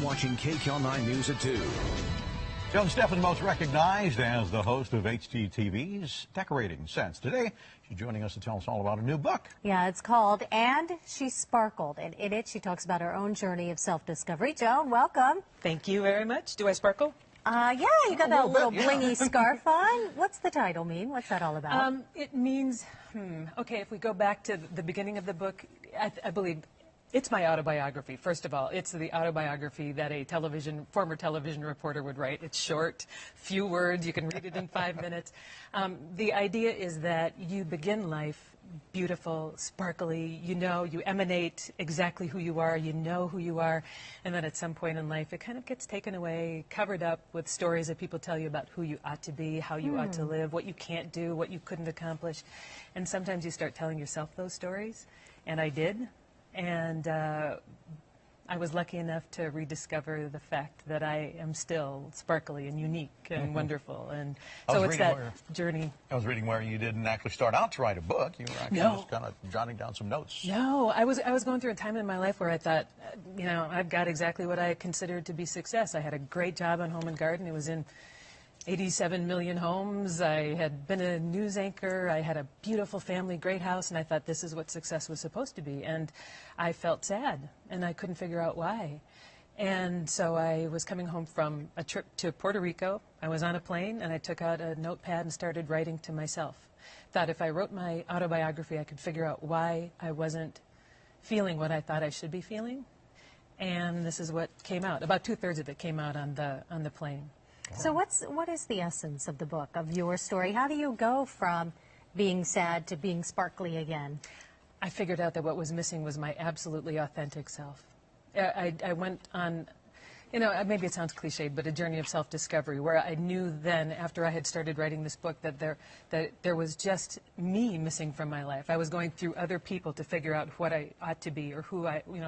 watching KCAL9 News at 2. Joan Steffend, most recognized as the host of HGTV's Decorating Sense. Today, she's joining us to tell us all about a new book. Yeah, it's called And She Sparkled. And in it, she talks about her own journey of self-discovery. Joan, welcome. Thank you very much. Do I sparkle? Yeah, you got that little blingy scarf on. What's the title mean? What's that all about? It means, okay, if we go back to the beginning of the book, I believe it's my autobiography. First of all, it's the autobiography that a former television reporter would write. It's short, few words. You can read it in 5 minutes. The idea is that you begin life beautiful, sparkly. You know, you emanate exactly who you are. You know who you are. And then at some point in life, it kind of gets taken away, covered up with stories that people tell you about who you ought to be, how you ought to live, what you can't do, what you couldn't accomplish. And sometimes you start telling yourself those stories. And I did. And I was lucky enough to rediscover the fact that I am still sparkly and unique and wonderful. And so it's that journey. I was reading where you didn't actually start out to write a book. You were actually just kind of jotting down some notes. No, I was going through a time in my life where I thought, you know, I've got exactly what I considered to be success. I had a great job on Home and Garden. It was in 87 million homes. I had been a news anchor. I had a beautiful family, great house, and I thought this is what success was supposed to be. And I felt sad, and I couldn't figure out why. And so I was coming home from a trip to Puerto Rico. I was on a plane, and I took out a notepad and started writing to myself. Thought if I wrote my autobiography, I could figure out why I wasn't feeling what I thought I should be feeling. And this is what came out. About 2/3 of it came out on the plane. So what is the essence of the book, of your story? How do you go from being sad to being sparkly again? I figured out that what was missing was my absolutely authentic self. I went on, you know, maybe it sounds cliched, but a journey of self-discovery where I knew then, after I had started writing this book, that there was just me missing from my life. I was going through other people to figure out what I ought to be or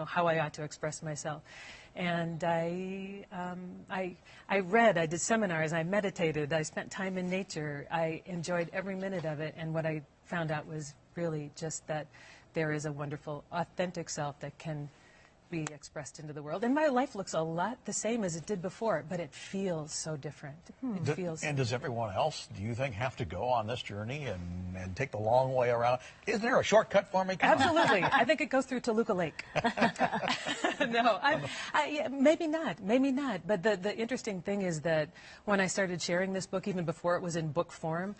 how I ought to express myself. And I read, I did seminars, I meditated, I spent time in nature. I enjoyed every minute of it, and what I found out was really just that there is a wonderful, authentic self that can be expressed into the world. And my life looks a lot the same as it did before, but it feels so different. And does everyone else, do you think, have to go on this journey and take the long way around? Is there a shortcut for me? Absolutely. I think it goes through Toluca Lake. No, maybe not. But the interesting thing is that when I started sharing this book, even before it was in book form,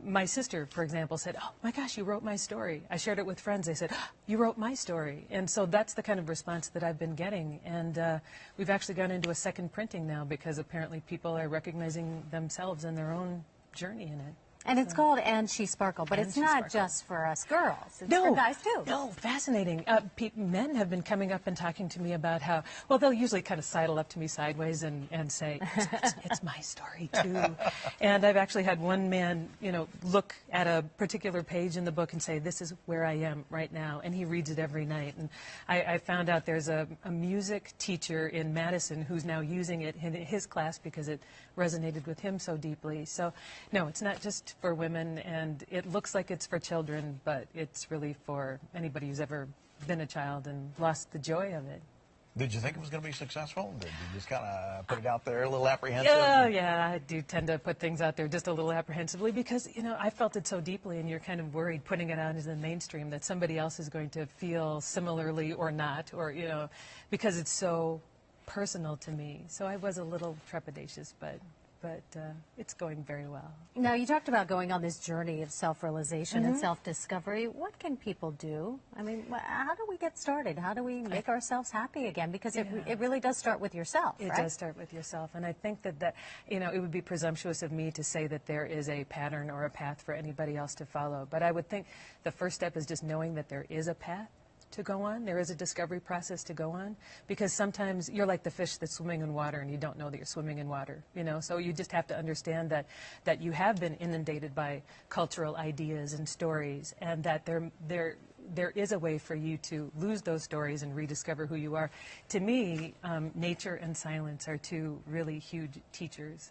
my sister, for example, said, "Oh my gosh, you wrote my story." I shared it with friends. They said, "Oh, you wrote my story." And so that's the kind of response that I've been getting. And we've actually gone into a second printing now because apparently people are recognizing themselves and their own journey in it. And it's called And She Sparkled, but it's not just for us girls. It's for guys, too. No, fascinating. Men have been coming up and talking to me about how, well, they'll usually kind of sidle up to me sideways and say, it's my story, too. And I've actually had one man, you know, look at a particular page in the book and say, this is where I am right now. And he reads it every night. And I found out there's a music teacher in Madison who's now using it in his class because it resonated with him so deeply. So, no, it's not just for women, and it looks like it's for children, but it's really for anybody who's ever been a child and lost the joy of it. Did you think it was going to be successful? Did you just kind of put it out there a little apprehensive? Oh, yeah, I do tend to put things out there just a little apprehensively because, you know, I felt it so deeply, and you're kind of worried putting it out into the mainstream that somebody else is going to feel similarly or not, or, you know, because it's so personal to me. So I was a little trepidatious, but it's going very well. Now, you talked about going on this journey of self-realization and self-discovery. What can people do? I mean, how do we get started? How do we make ourselves happy again? Because it really does start with yourself, right? It does start with yourself. And I think that, you know, it would be presumptuous of me to say that there is a pattern or a path for anybody else to follow. But I would think the first step is just knowing that there is a path to go on. There is a discovery process to go on, because sometimes you're like the fish that's swimming in water and you don't know that you're swimming in water, you know. So you just have to understand that you have been inundated by cultural ideas and stories, and that there is a way for you to lose those stories and rediscover who you are. To me, nature and silence are two really huge teachers.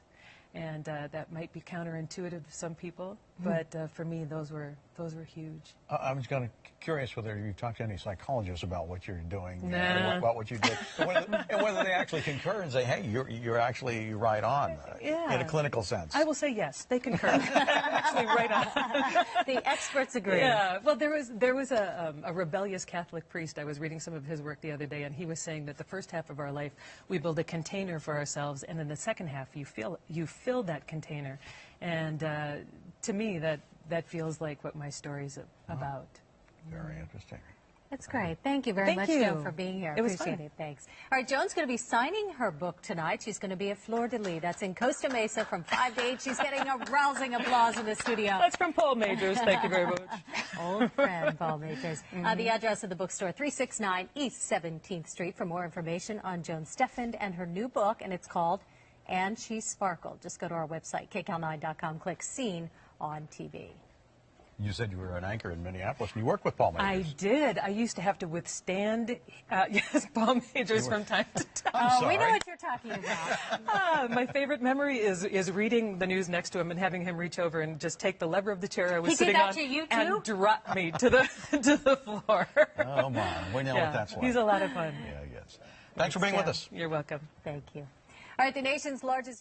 And that might be counterintuitive to some people, But for me, those were huge. I was kind of curious whether you've talked to any psychologists about what you're doing, Nah. about what you did, and whether they actually concur and say, hey, you're actually right on in a clinical sense. I will say yes, they concur. Actually, right on. The experts agree. Yeah. Well, there was a rebellious Catholic priest. I was reading some of his work the other day, and he was saying that the first half of our life we build a container for ourselves, and in the second half you fill that container. And to me, that feels like what my story's about. Very interesting. That's great. Thank you very much, you. Joan, for being here. It was Appreciate fun. it. Thanks. All right, Joan's going to be signing her book tonight. She's going to be at Fleur de Lis. That's in Costa Mesa from 5 to 8. She's getting a rousing applause in the studio. That's from Paul Majors. Thank you very much. Old friend, Paul Majors. The address of the bookstore, 369 East 17th Street. For more information on Joan Steffend and her new book, and it's called And She Sparkled. Just go to our website, KCAL9.com, click Scene on TV. You said you were an anchor in Minneapolis, and you worked with Paul Majors. I did. I used to have to withstand, Paul Majors from time to time. I'm sorry. We know what you're talking about. My favorite memory is reading the news next to him and having him reach over and just take the lever of the chair I was sitting on to you, too? and drop me to the floor. Oh, my. We know what that's like. He's a lot of fun. Yeah, yes. Thanks for being with us. You're welcome. Thank you. All right, the nation's largest